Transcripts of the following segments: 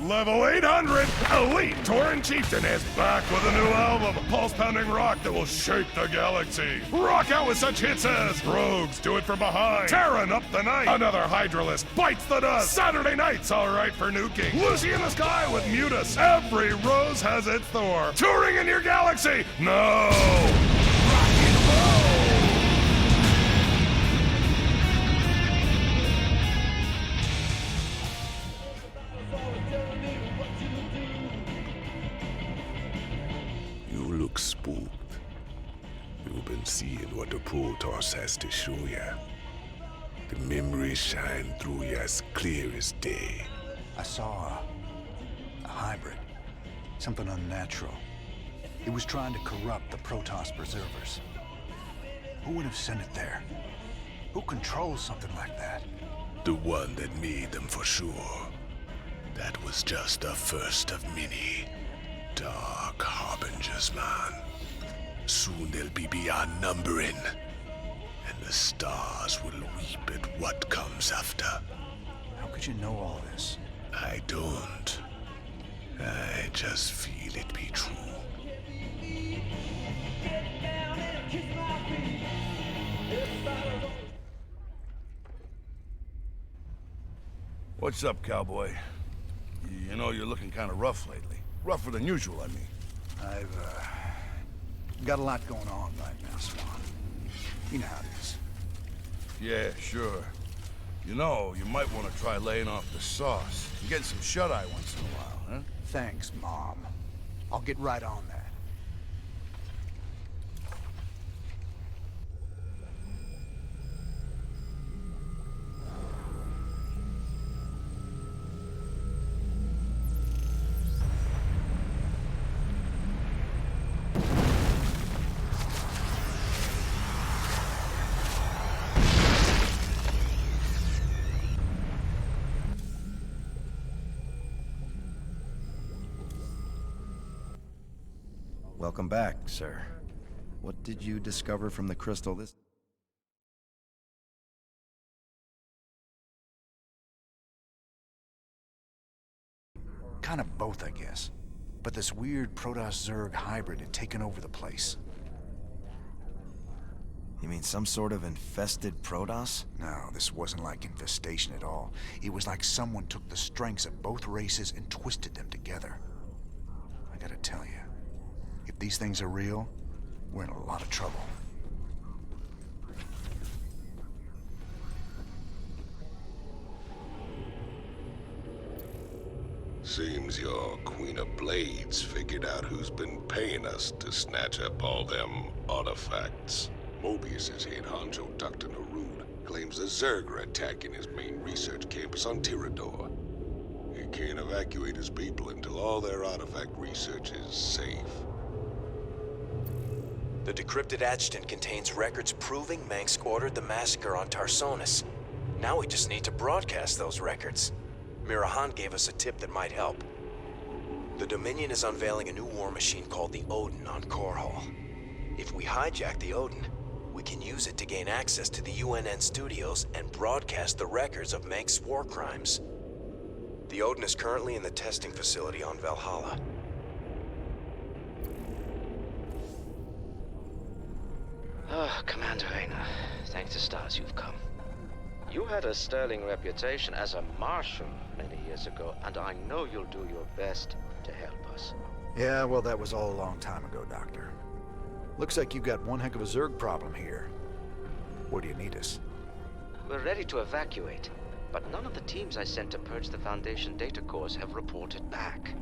Level 800, Elite Tauren Chieftain is back with a new album, pulse-pounding rock that will shake the galaxy. Rock out with such hits as Rogues Do It From Behind, Terran Up the Night, Another Hydralist Bites the Dust, Saturday Night's Alright for Nuking, Lucy in the Sky with Mutus, Every Rose Has Its Thorn. Touring in your galaxy? No! Rock and roll! Spooked. You've been seeing what the Protoss has to show ya. The memories shine through ya as clear as day. I saw a hybrid. Something unnatural. It was trying to corrupt the Protoss preservers. Who would have sent it there? Who controls something like that? The one that made them for sure. That was just the first of many. Dark harbingers, man. Soon they'll be beyond numbering, and the stars will weep at what comes after. How could you know all this? I don't. I just feel it be true. What's up, cowboy? You know, you're looking kind of rough lately. Rougher than usual, I mean. I've, got a lot going on right now, Swan. You know how it is. Yeah, sure. You know, you might want to try laying off the sauce and getting some shut-eye once in a while, huh? Thanks, Mom. I'll get right on that. Welcome back, sir. What did you discover from the crystal this... Kind of both, I guess. But this weird Protoss-Zerg hybrid had taken over the place. You mean some sort of infested Protoss? No, this wasn't like infestation at all. It was like someone took the strengths of both races and twisted them together. I gotta tell you, if these things are real, we're in a lot of trouble. Seems your Queen of Blades figured out who's been paying us to snatch up all them artifacts. Mobius's head honcho, Dr. Narud, claims the Zerg are attacking his main research campus on Tirador. He can't evacuate his people until all their artifact research is safe. The decrypted adjutant contains records proving Mengsk ordered the massacre on Tarsonis. Now we just need to broadcast those records. Mirahan gave us a tip that might help. The Dominion is unveiling a new war machine called the Odin on Korhal. If we hijack the Odin, we can use it to gain access to the UNN studios and broadcast the records of Mengsk's war crimes. The Odin is currently in the testing facility on Valhalla. Commander Rayner, thank the stars you've come. You had a sterling reputation as a marshal many years ago, and I know you'll do your best to help us. Yeah, well, that was all a long time ago, Doctor. Looks like you've got one heck of a Zerg problem here. Where do you need us? We're ready to evacuate, but none of the teams I sent to purge the Foundation data cores have reported back.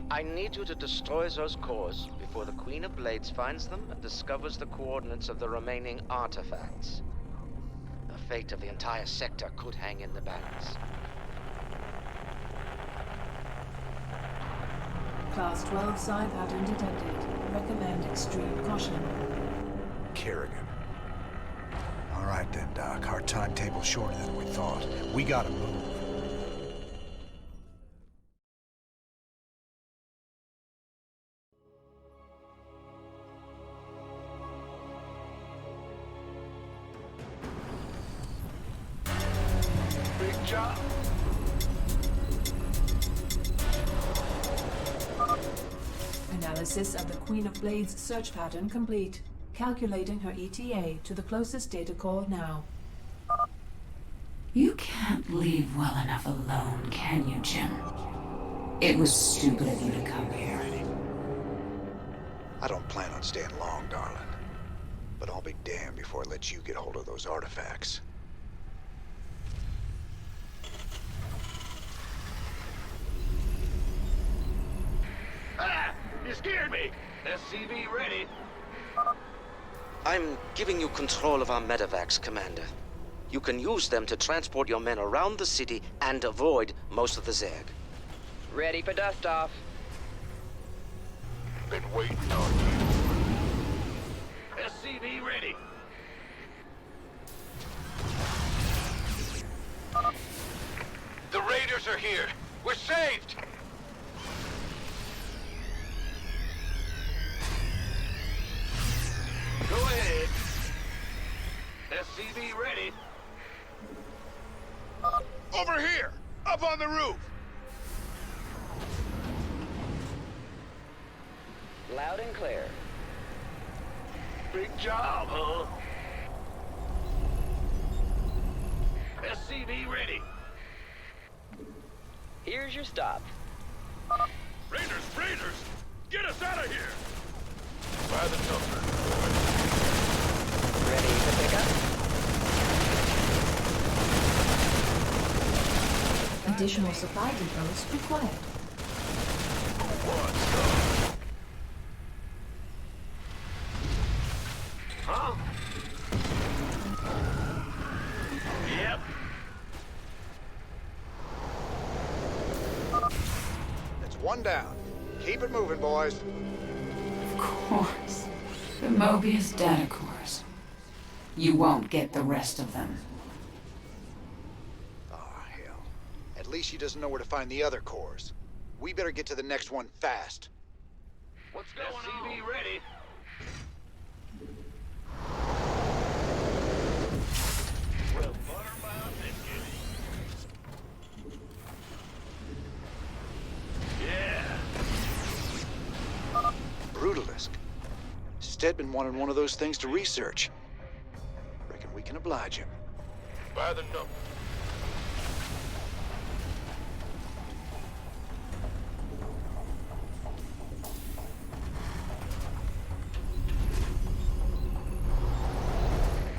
I need you to destroy those cores before the Queen of Blades finds them and discovers the coordinates of the remaining artifacts. The fate of the entire sector could hang in the balance. Class 12 side pattern detected. Recommend extreme caution. Kerrigan. All right then, Doc. Our timetable's shorter than we thought. We gotta move. Big job. Analysis of the Queen of Blades search pattern complete. Calculating her ETA to the closest data core now. You can't leave well enough alone, can you, Jim? It was stupid of you to come here. I don't plan on staying long, darling. But I'll be damned before I let you get hold of those artifacts. Ah! You scared me! SCV ready. I'm giving you control of our medevacs, Commander. You can use them to transport your men around the city and avoid most of the Zerg. Ready for dust-off. Been waiting on you. SCV ready. The Raiders are here. We're saved! Go ahead. SCV ready. Over here! Up on the roof! Loud and clear. Big job, huh? SCV ready. Here's your stop. Raiders! Get us out of here! By the number. Ready to pick up? Additional supply depots required. Huh? Yep. That's one down. Keep it moving, boys. Of course. The Mobius data cores. You won't get the rest of them. Oh, hell. At least she doesn't know where to find the other cores. We better get to the next one fast. What's going on? SCV ready. Well, buttermouth biscuit. Yeah. Brutalisk. Stedman wanted one of those things to research. Reckon we can oblige him. By the number.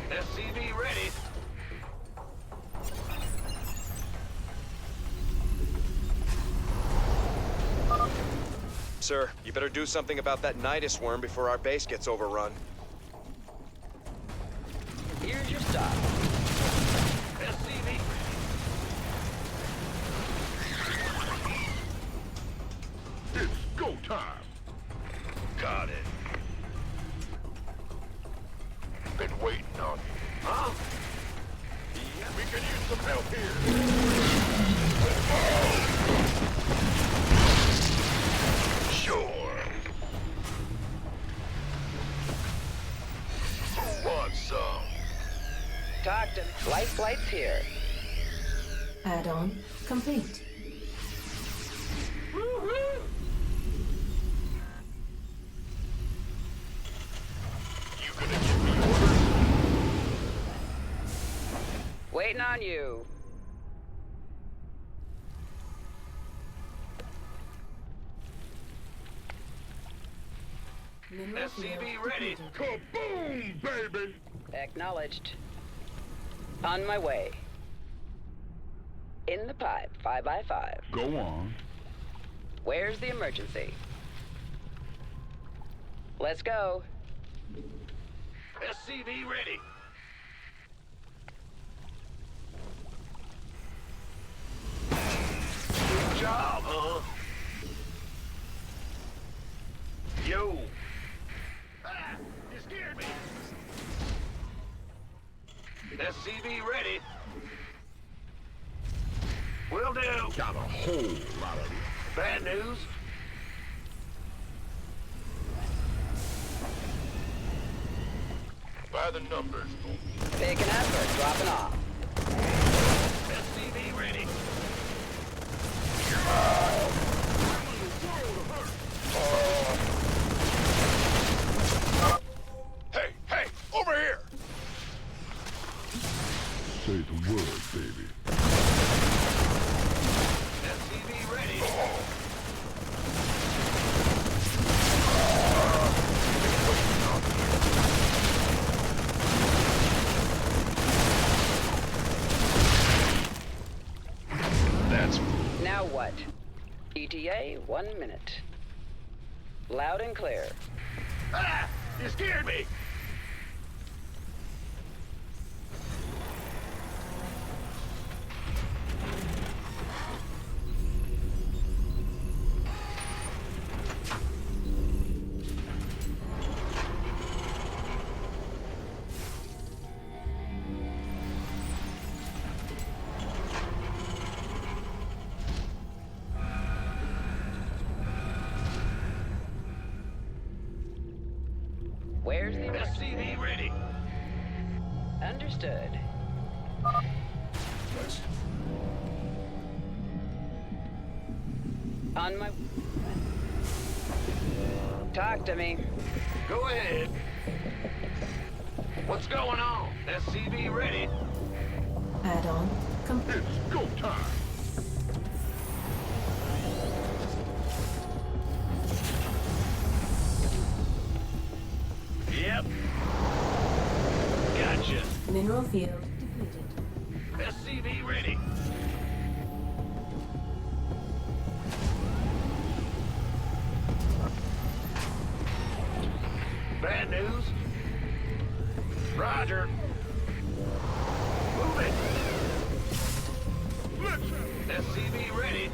SCV ready. Sir, you better do something about that Nidus worm before our base gets overrun. Here's your stop. SCV. It's go time. Got it. Been waiting on you. Huh? Yeah, we could use some help here. Sure. Who wants some? Talk to me. Light flight's here. Add-on complete. Woo-hoo! You gonna give me orders? Waiting on you. Mineral field SCV ready. depleted. Kaboom, baby! Acknowledged. On my way. In the pipe, 5x5. Go on. Where's the emergency? Let's go. SCV ready. Good job, huh? Yo. Ah, you scared me. SCV ready. Will do. Got a whole lot of bad news. By the numbers. Picking up or dropping off? SCV ready. Say the word, baby. SCV ready. That's... Now what? ETA 1 minute. Loud and clear. Ah! You scared me! Where's the emergency? SCV ready. Understood. On my... Talk to me. Go ahead. What's going on? SCV ready. Add-on complete. It's go time. Yep. Gotcha. Mineral field depleted. SCV ready. Bad news. Roger. Move it. SCV ready.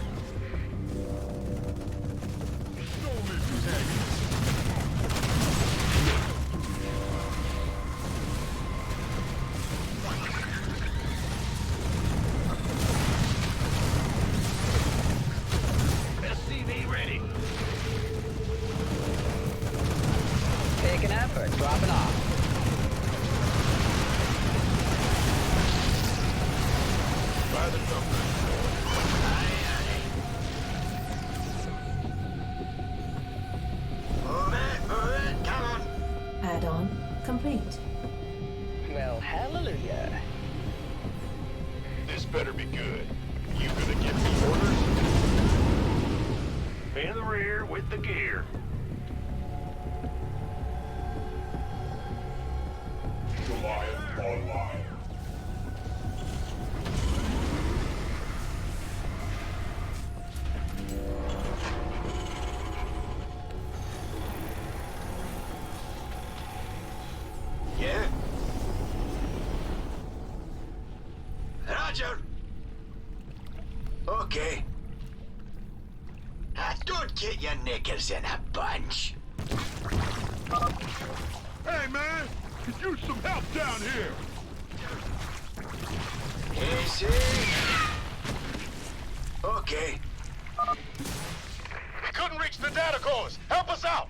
Storm is heavy. SCV ready. Picking up or dropping off? By the company. Move it, come on. Add-on complete. Well, hallelujah. This better be good. You gonna give me orders? In the rear with the gear. Goliath online. Yeah? Roger. Okay. Don't get your knickers in a bunch. Hey, man! Could use some help down here! Easy. Okay. We couldn't reach the data cores. Help us out!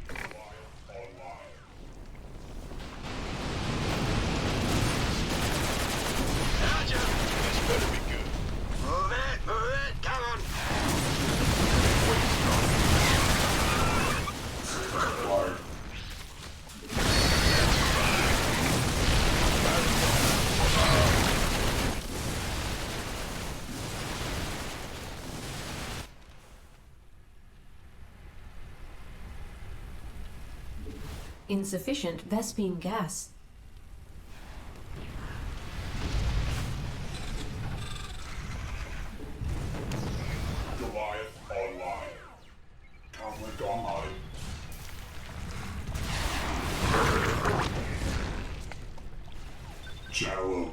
Roger. This better be good. Move it, come on. Insufficient Vespine gas. Goliath online. Conflict online. Channel.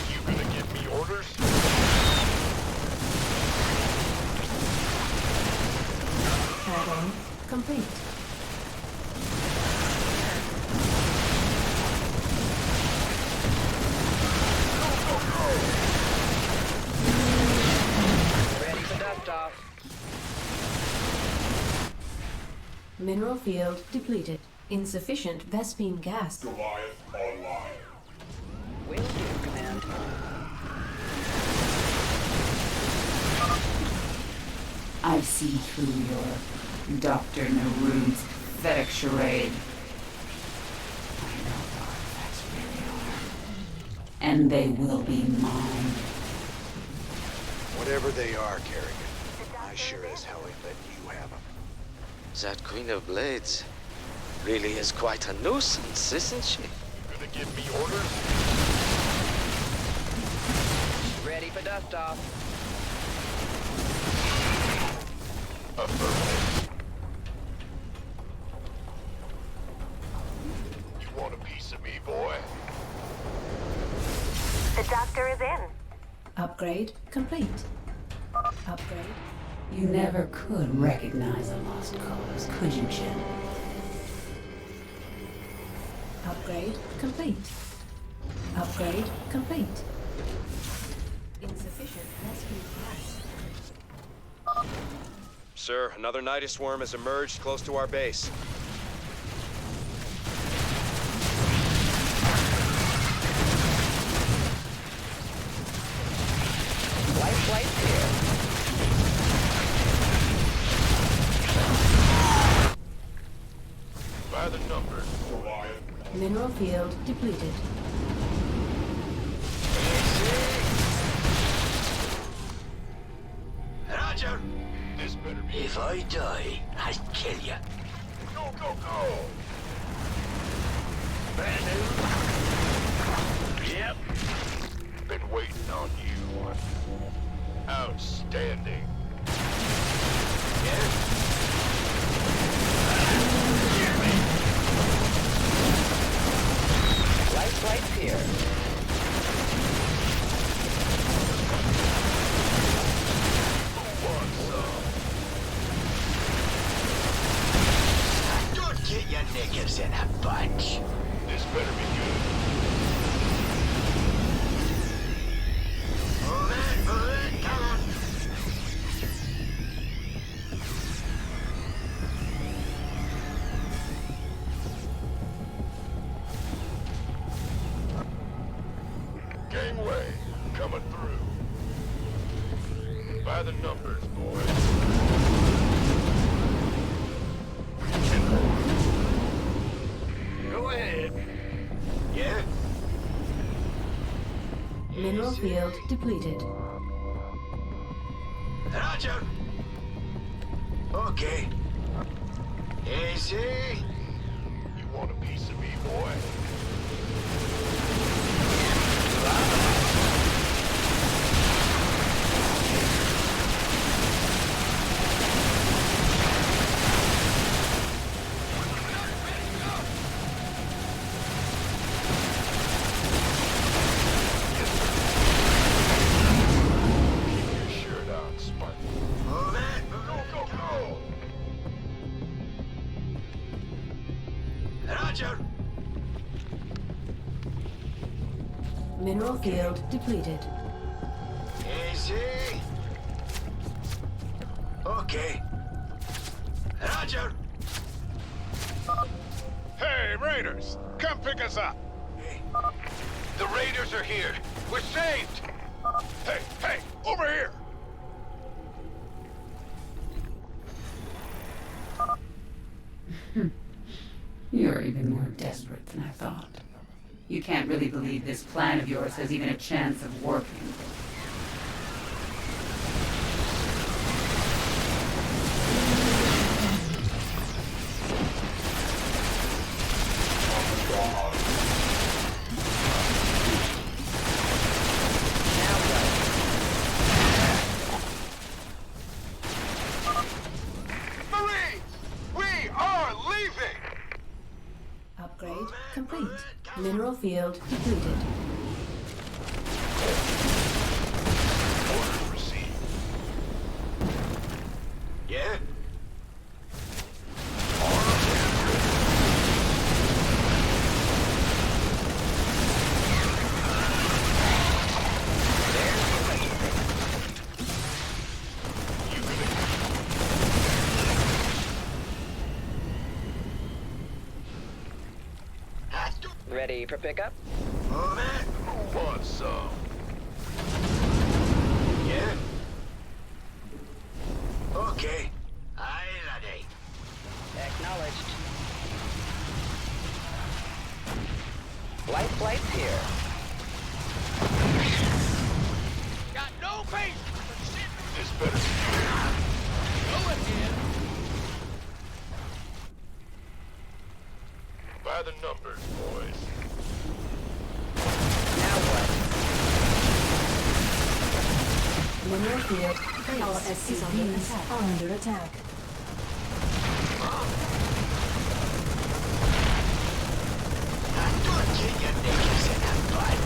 You gonna give me orders? Add-on complete. Ready for dust off. Mineral field depleted. Insufficient Vespine gas. Goliath online. Will do, Command. I see through your Dr. Naru's pathetic charade. I know and they will be mine. Whatever they are, Kerrigan, I sure as hell ain't letting you have them. That Queen of Blades really is quite a nuisance, isn't she? Gonna give me orders? Ready for dust off. Affirmative. You want a piece of me, boy? The doctor is in. Upgrade complete. Upgrade. You never could recognize a lost cause, could you, Jim? Upgrade complete. Upgrade complete. Insufficient rescue price. Sir, another Nidus worm has emerged close to our base. Life flight here. By the numbers. Mineral field depleted. Roger! This better be. If I die, I'll kill you. Go, go, go! Brand new? Yep. Been waiting on you. Outstanding. Yeah? Life flight here. Don't get your niggers in a bunch. This better be good. Move it, come on. Gangway, coming through. By the numbers, boys. Go ahead. Yeah? Mineral field depleted. Roger. Okay. Easy. You want a piece of me, boy? Keep your shirt on, Sparky. Move it. Go, go, go! Roger. Mineral field depleted. Easy. Okay. Roger. Hey, Raiders! Come pick us up! The Raiders are here! We're saved! Hey, hey! Over here! You're even more desperate than I thought. You can't really believe this plan of yours has even a chance of working. Marines! We are leaving! Upgrade complete. Mineral field depleted. Order received. Yeah? Ready for pickup? Move it. Who wants some? Yeah? Okay. Aye, laddie. Acknowledged. Life flight here. face! This better be good. Go ahead. By the numbers, boys. Now what? Linear field. Our SCVs are under attack. Don't get your knickers in that butt.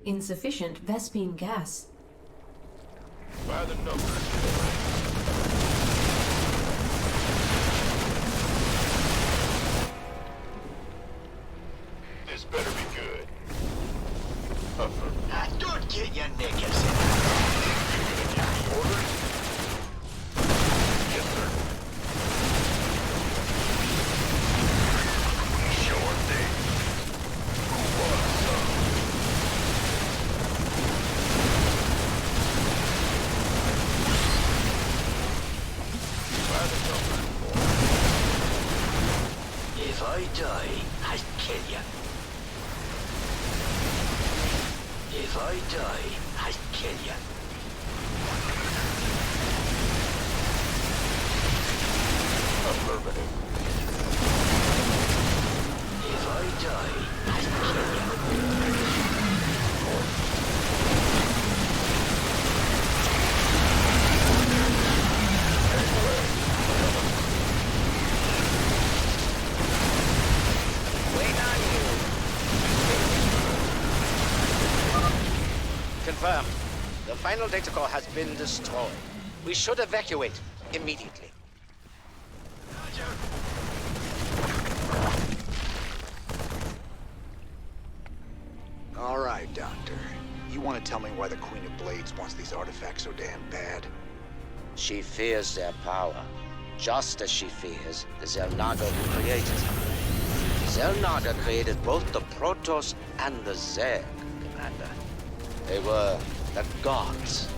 Insufficient Vespine gas. By the numbers, this better be good. Don't get your knickers in that You gonna give me orders? Yes, sir. Sure thing. Who wants some? By the numbers, boys. If I die, I'll kill you. If I die, I'll kill you. Affirmative. If I die, I'll kill you. Wait on you. Confirmed. The final data core has been destroyed. We should evacuate immediately. All right, Doctor. You want to tell me why the Queen of Blades wants these artifacts so damn bad? She fears their power, just as she fears the Xel'Naga who created them. Xel'Naga created both the Protoss and the Zerg, Commander. They were the gods